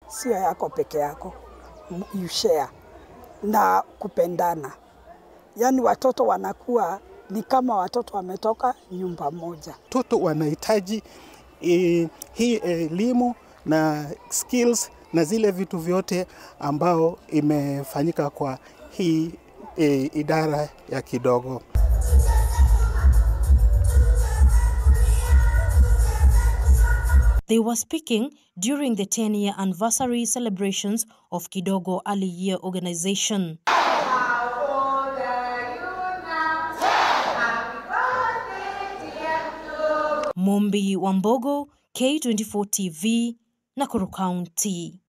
sio yako peke yako, you share na kupendana. Yani watoto wanakuwa ni kama watoto wametoka nyumba moja. Watoto wanahitaji hii elimu na skills na zile vitu vyote ambao imefanyika kwa hii idara ya Kidogo. They were speaking during the 10-year anniversary celebrations of Kidogo Early Year Organization. Mombi Wambogo, K24 TV, Nakuru County.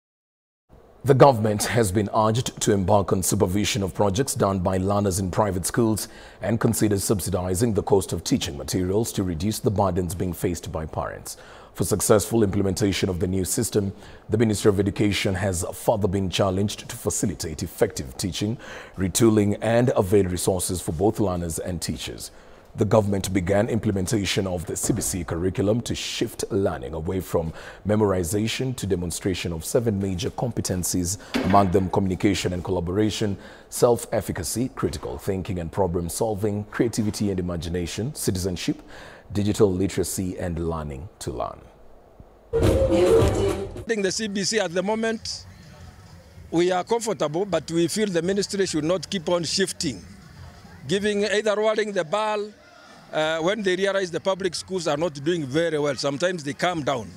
The government has been urged to embark on supervision of projects done by learners in private schools and consider subsidizing the cost of teaching materials to reduce the burdens being faced by parents. For successful implementation of the new system, the Ministry of Education has further been challenged to facilitate effective teaching, retooling and avail resources for both learners and teachers. The government began implementation of the CBC curriculum to shift learning away from memorization to demonstration of 7 major competencies, among them communication and collaboration, self-efficacy, critical thinking and problem solving, creativity and imagination, citizenship, digital literacy and learning to learn. I think the CBC at the moment, we are comfortable, but we feel the ministry should not keep on shifting, giving either rolling the ball when they realize the public schools are not doing very well. Sometimes they calm down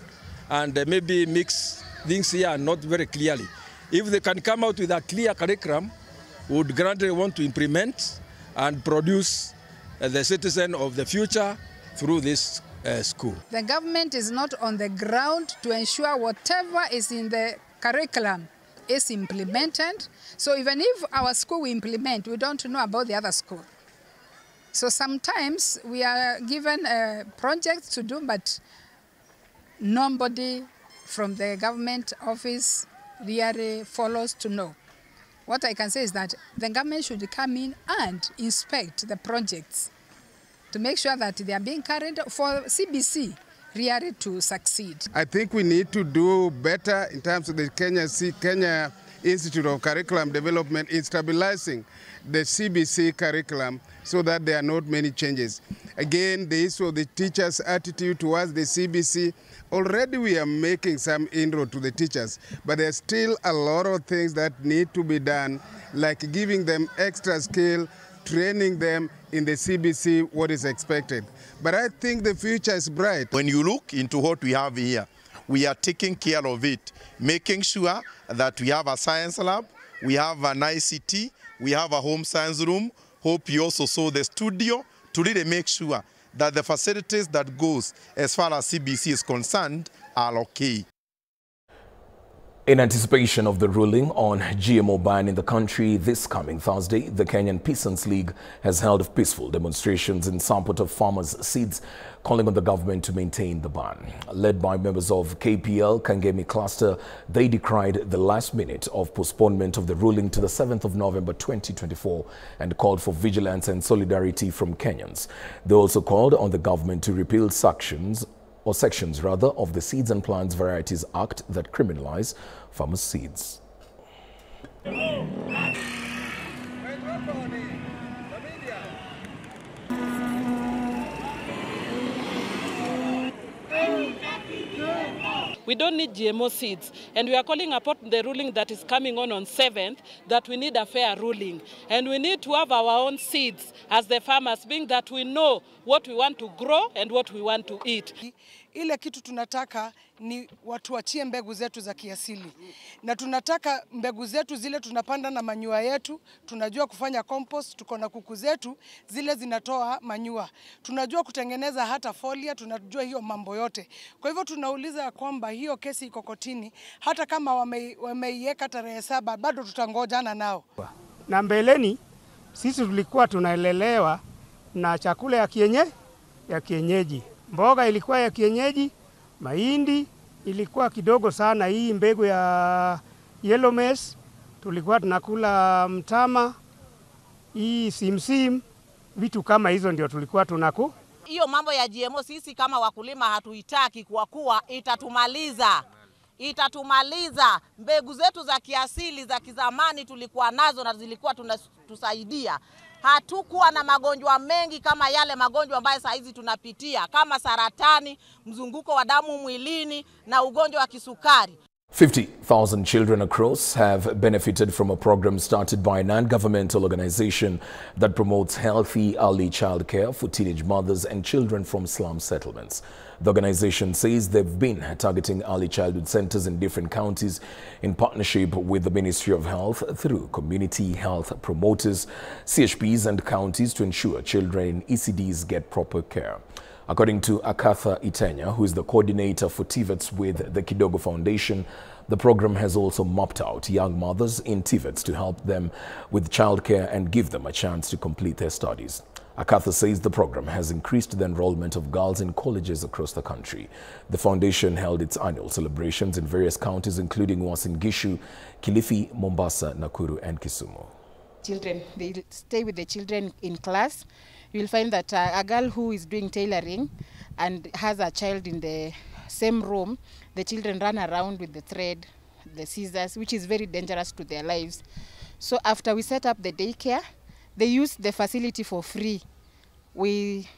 and maybe mix things here not very clearly. If they can come out with a clear curriculum, we would gladly want to implement and produce the citizen of the future through this school. The government is not on the ground to ensure whatever is in the curriculum is implemented. So even if our school we implement, we don't know about the other school. So sometimes we are given projects to do, but nobody from the government office really follows to know. What I can say is that the government should come in and inspect the projects to make sure that they are being carried for CBC really to succeed. I think we need to do better in terms of the Kenya Institute of Curriculum Development in stabilizing the CBC curriculum so that there are not many changes. Again, the issue of the teachers' attitude towards the CBC, already we are making some inroad to the teachers, but there's still a lot of things that need to be done, like giving them extra skill, training them in the CBC what is expected. But I think the future is bright. When you look into what we have here, we are taking care of it, making sure that we have a science lab, we have an ICT, we have a home science room. Hope you also saw the studio to really make sure that the facilities that goes as far as CBC is concerned are okay. In anticipation of the ruling on GMO ban in the country this coming Thursday, the Kenyan Peasants League has held peaceful demonstrations in support of farmers' seeds, calling on the government to maintain the ban. Led by members of KPL Kangemi cluster, they decried the last minute of postponement of the ruling to the 7th of November 2024 and called for vigilance and solidarity from Kenyans. They also called on the government to repeal sections of the Seeds and Plants Varieties Act that criminalize farmers' seeds. We don't need GMO seeds, and we are calling upon the ruling that is coming on 7th that we need a fair ruling, and we need to have our own seeds as the farmers, being that we know what we want to grow and what we want to eat. Ile kitu tunataka ni watuachie mbegu zetu za kiasili. Na tunataka mbegu zetu zile tunapanda na manyua yetu, tunajua kufanya compost, tuko na kuku zetu, zile zinatoa manyua. Tunajua kutengeneza hata folia, tunajua hiyo mambo yote. Kwa hivyo tunauliza kwamba hiyo kesi iko kotini, hata kama wameiweka tarehe 7, bado tutangojana nao. Na mbeleni sisi tulikuwa tunaelelewa na chakula ya kienyeji. Mboga ilikuwa ya kienyeji, mahindi ilikuwa kidogo sana, hii mbegu ya yellow maize, tulikuwa tunakula mtama, hii simsim, vitu kama hizo ndio tulikuwa tunaku. Hiyo mambo ya GMO sisi kama wakulima hatuitaki kwa kuwa itatumaliza. itatumaliza. Mbegu zetu za kiasili za kizamani tulikuwa nazo na zilikuwa tunatusaidia. Hatukuwa na magonjwa mengi kama yale magonjwa ambayo saa hizi tunapitia, kama saratani, mzunguko wa damu mwilini na ugonjwa wa kisukari. 50,000 children across have benefited from a program started by a non-governmental organization that promotes healthy early child care for teenage mothers and children from slum settlements. The organization says they've been targeting early childhood centers in different counties in partnership with the Ministry of Health through community health promoters, CHPs and counties to ensure children in ECDs get proper care. According to Akatha Itenya, who is the coordinator for TVETs with the Kidogo Foundation, the program has also mapped out young mothers in TVETs to help them with childcare and give them a chance to complete their studies. Akatha says the program has increased the enrollment of girls in colleges across the country. The foundation held its annual celebrations in various counties, including Uasin Gishu, Kilifi, Mombasa, Nakuru, and Kisumu. Children, they stay with the children in class. You'll find that a girl who is doing tailoring and has a child in the same room, the children run around with the thread, the scissors, which is very dangerous to their lives. So after we set up the daycare, they use the facility for free. We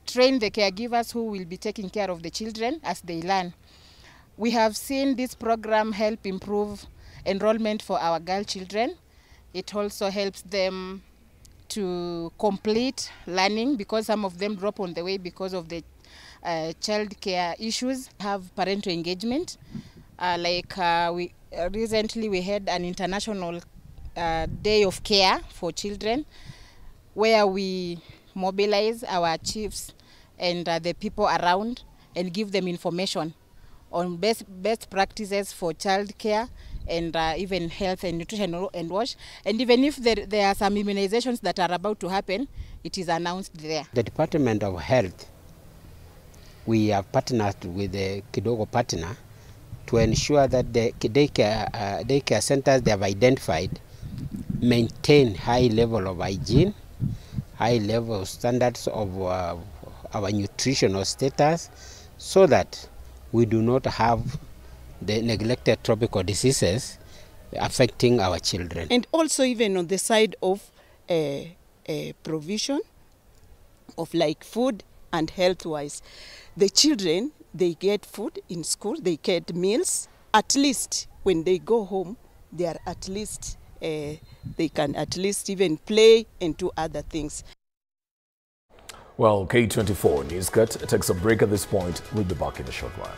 train the caregivers who will be taking care of the children as they learn. We have seen this program help improve enrollment for our girl children. It also helps them to complete learning because some of them drop on the way because of the child care issues. Have parental engagement. Recently we had an international day of care for children where we mobilize our chiefs and the people around and give them information on best practices for child care and even health and nutrition and wash. And even if there are some immunizations that are about to happen, it is announced there. The Department of Health, we have partnered with the Kidogo partner to ensure that the daycare centers they have identified maintain high level of hygiene, high level standards of our nutritional status, so that we do not have the neglected tropical diseases affecting our children. And also even on the side of provision of like food and health-wise. The children, they get food in school, they get meals. At least when they go home, they are at least, they can at least even play and do other things. Well, K24 News Cut takes a break at this point. We'll be back in a short while.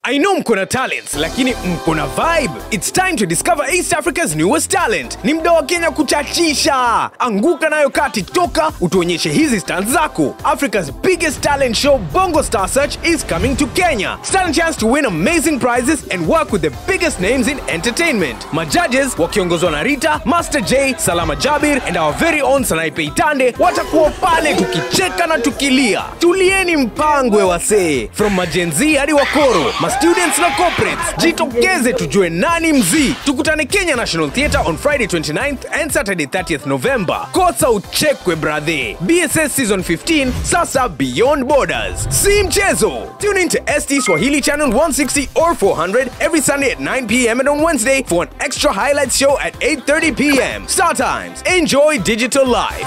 I know mkona talents, lakini mkona vibe. It's time to discover East Africa's newest talent. Ni mda wa Kenya kuchachisha. Anguka nayo kati toka, utuonyeshe hizi stunts zako. Africa's biggest talent show, Bongo Star Search, is coming to Kenya. Stand a chance to win amazing prizes and work with the biggest names in entertainment. Majudges, wakiongozwa na Rita, Master J, Salama Jabir, and our very own Sanaipe Itande, watakuwa pale tukicheka na tukilia. Tulieni mpangwe wasee. From majenzi hadi wakoro, students na corporates, jitokeze tujue nani mzii. Tukutane Kenya National Theatre on Friday 29th and Saturday 30th November. Kosa uchekwe brother. BSS Season 15, sasa beyond borders. Si mchezo. Tune in to ST Swahili Channel 160 or 400 every Sunday at 9 p.m. and on Wednesday for an extra highlights show at 8:30 p.m. Star Times. Enjoy digital life.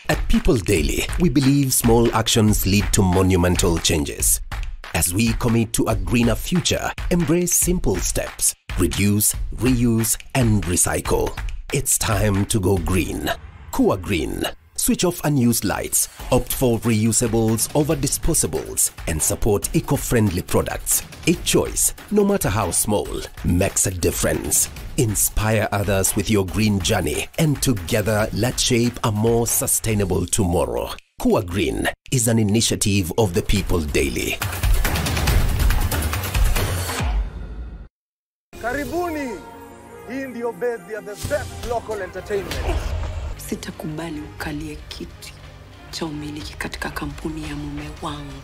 At People Daily, we believe small actions lead to monumental changes. As we commit to a greener future, embrace simple steps, reduce, reuse, and recycle. It's time to go green. Kuwa Green. Switch off unused lights, opt for reusables over disposables, and support eco-friendly products. Each choice, no matter how small, makes a difference. Inspire others with your green journey, and together let's shape a more sustainable tomorrow. Kuwa Green is an initiative of the People Daily. Karibuni! Hii ndio base ya the best local entertainment. Sitakubali ukalie kiti cha umiliki katika kampuni ya mume wangu.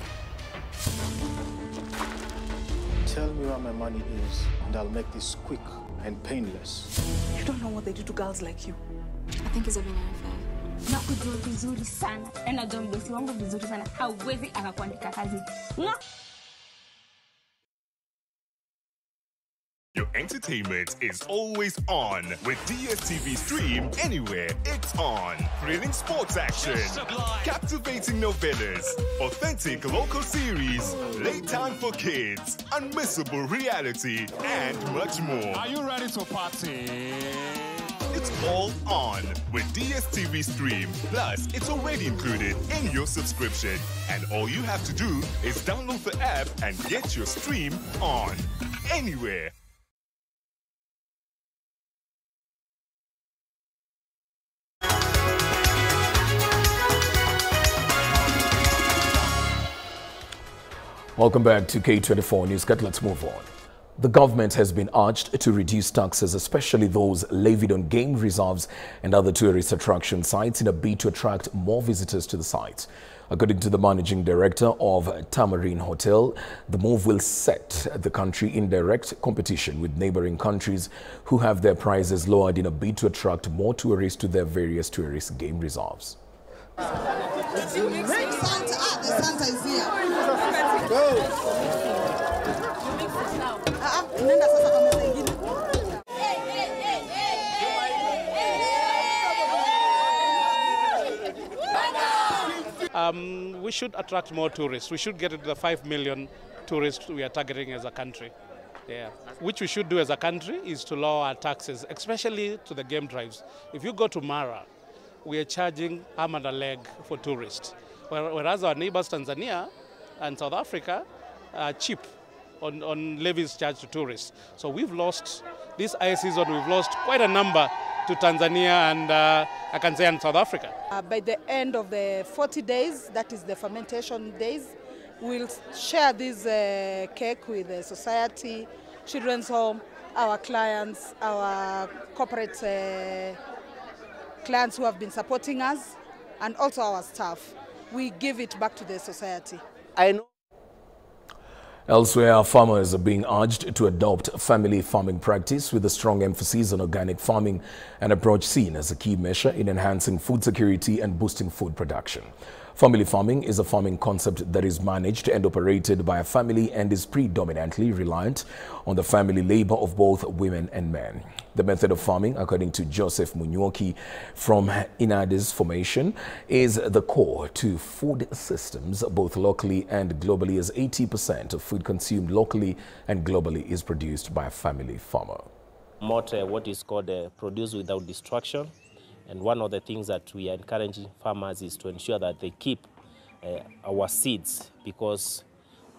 Tell me where my money is, and I'll make this quick and painless. You don't know what they do to girls like you. I think it's a bit unfair. Nakujua vizuri sana. Najua mdosi wangu vizuri sana. Hauwezi akakuandika kazi. Your entertainment is always on. With DSTV Stream, anywhere it's on. Thrilling sports action, captivating novellas, authentic local series, late time for kids, unmissable reality, and much more. Are you ready to party? It's all on with DSTV Stream. Plus, it's already included in your subscription. And all you have to do is download the app and get your stream on. Anywhere. Welcome back to K24 News. Let's move on. The government has been urged to reduce taxes, especially those levied on game reserves and other tourist attraction sites, in a bid to attract more visitors to the sites. According to the managing director of Tamarine Hotel, the move will set the country in direct competition with neighboring countries who have their prices lowered in a bid to attract more tourists to their various tourist game reserves. We should attract more tourists. We should get to the 5 million tourists we are targeting as a country. Yeah. Which we should do as a country is to lower our taxes, especially to the game drives. If you go to Mara, we are charging arm and a leg for tourists, whereas our neighbors Tanzania and South Africa are cheap on levies charged to tourists. So we've lost, this ice season, we've lost quite a number to Tanzania and I can say and South Africa. By the end of the 40 days, that is the fermentation days, we'll share this cake with the society, children's home, our clients, our corporate clients who have been supporting us, and also our staff. We give it back to the society. I know. Elsewhere, farmers are being urged to adopt family farming practice with a strong emphasis on organic farming, an approach seen as a key measure in enhancing food security and boosting food production. Family farming is a farming concept that is managed and operated by a family and is predominantly reliant on the family labor of both women and men. The method of farming, according to Joseph Munywoki from INADI's formation, is the core to food systems both locally and globally, as 80% of food consumed locally and globally is produced by a family farmer. What is called produce without destruction. And one of the things that we are encouraging farmers is to ensure that they keep our seeds, because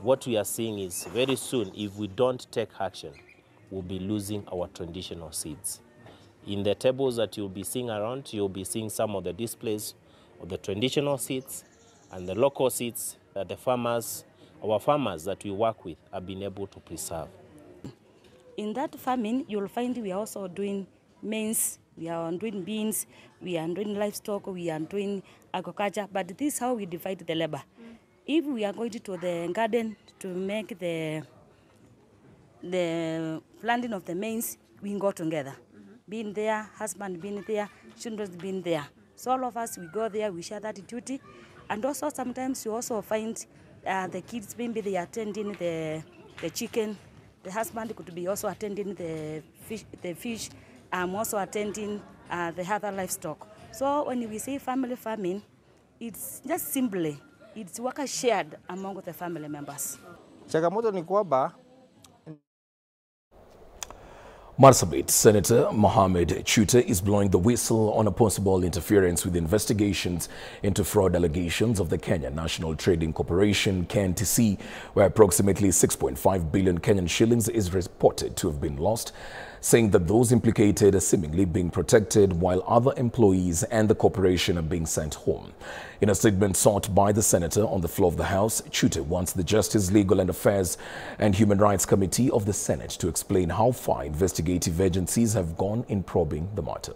what we are seeing is very soon, if we don't take action, we'll be losing our traditional seeds. In the tables that you'll be seeing around, you'll be seeing some of the displays of the traditional seeds and the local seeds that the farmers, our farmers that we work with, have been able to preserve. In that farming, you'll find we are also doing maize, we are doing beans, we are doing livestock, we are doing agriculture, but this is how we divide the labor. If we are going to the garden to make the planting of the maize, we go together. Being there, husband being there, children being there. So all of us, we go there, we share that duty. And also sometimes you also find the kids, maybe they are attending the chicken. The husband could be also attending the fish. I'm also attending the other livestock. So when we say family farming, it's just simply, it's work shared among the family members. Changamoto ni kwamba Marsabit Senator Mohamed Chute is blowing the whistle on a possible interference with investigations into fraud allegations of the Kenya National Trading Corporation, KNTC, where approximately 6.5 billion Kenyan shillings is reported to have been lost, saying that those implicated are seemingly being protected while other employees and the corporation are being sent home. In a statement sought by the senator on the floor of the House, Chute wants the Justice, Legal and Affairs and Human Rights Committee of the Senate to explain how far investigative agencies have gone in probing the matter.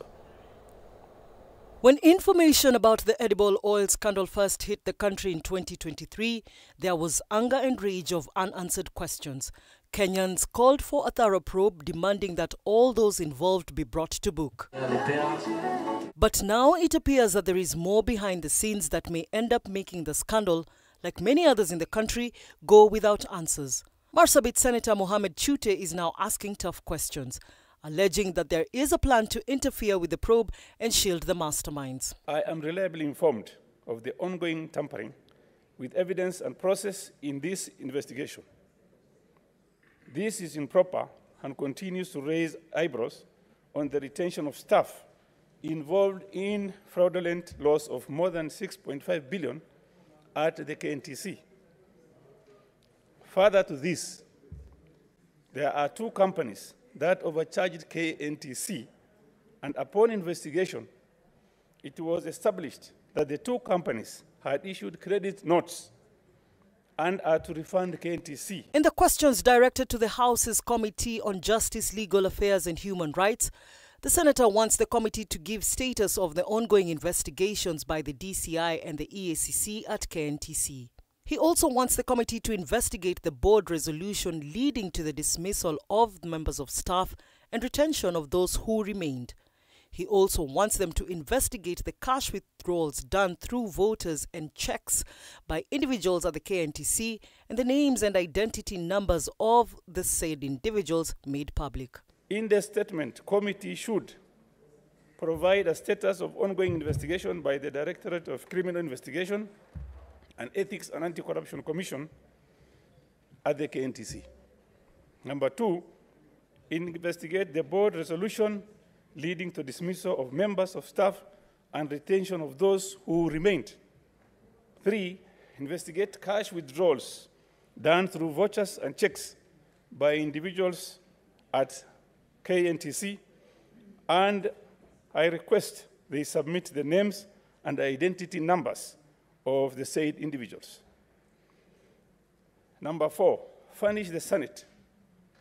When information about the edible oil scandal first hit the country in 2023, there was anger and rage of unanswered questions. Kenyans called for a thorough probe, demanding that all those involved be brought to book. But now it appears that there is more behind the scenes that may end up making the scandal, like many others in the country, go without answers. Marsabit Senator Mohamed Chute is now asking tough questions, alleging that there is a plan to interfere with the probe and shield the masterminds. I am reliably informed of the ongoing tampering with evidence and process in this investigation. This is improper and continues to raise eyebrows on the retention of staff involved in fraudulent loss of more than 6.5 billion at the KNTC. Further to this, there are 2 companies that overcharged KNTC, and upon investigation, it was established that the 2 companies had issued credit notes and are to refund KNTC. In the questions directed to the House's Committee on Justice, Legal Affairs and Human Rights, the Senator wants the committee to give status of the ongoing investigations by the DCI and the EACC at KNTC. He also wants the committee to investigate the board resolution leading to the dismissal of members of staff and retention of those who remained. He also wants them to investigate the cash withdrawals done through voters and checks by individuals at the KNTC and the names and identity numbers of the said individuals made public. In the statement, committee should provide a status of ongoing investigation by the Directorate of Criminal Investigation and Ethics and Anti-Corruption Commission at the KNTC. Number 2, investigate the board resolution leading to dismissal of members of staff and retention of those who remained. 3, investigate cash withdrawals done through vouchers and checks by individuals at KNTC, and I request they submit the names and identity numbers of the said individuals. Number 4, furnish the Senate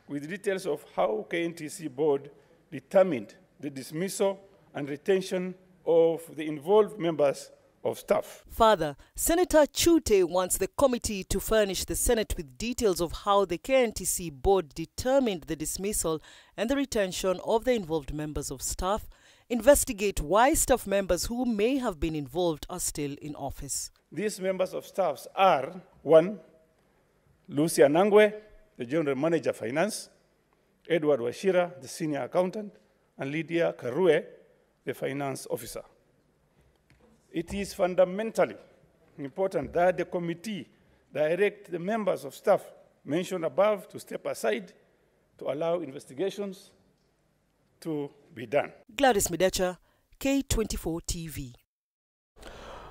with details of how KNTC board determined the dismissal and retention of the involved members of staff. Further, Senator Chute wants the committee to furnish the Senate with details of how the KNTC board determined the dismissal and the retention of the involved members of staff, investigate why staff members who may have been involved are still in office. These members of staff are 1, Lucia Nangwe, the General Manager Finance, Edward Washira, the Senior Accountant, and Lydia Karue, the Finance Officer. It is fundamentally important that the committee direct the members of staff mentioned above to step aside to allow investigations to be done. Gladys Midecha, K24 TV.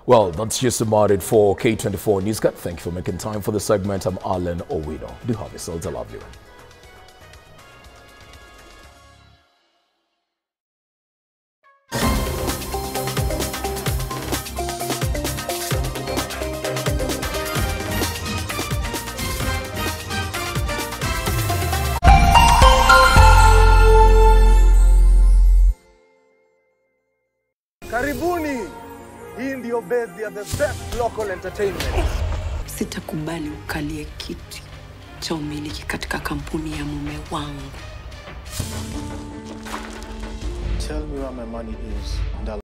Well, that's just about it for K24 Newscut. Thank you for making time for the segment. I'm Alan Owido. Do have yourselves a lovely one. Karibuni. Hii ndio base ya the best local entertainment. Sitakubali ukalie kiti cha umiliki katika kampuni ya mume wangu. Tell me where my money is and I'll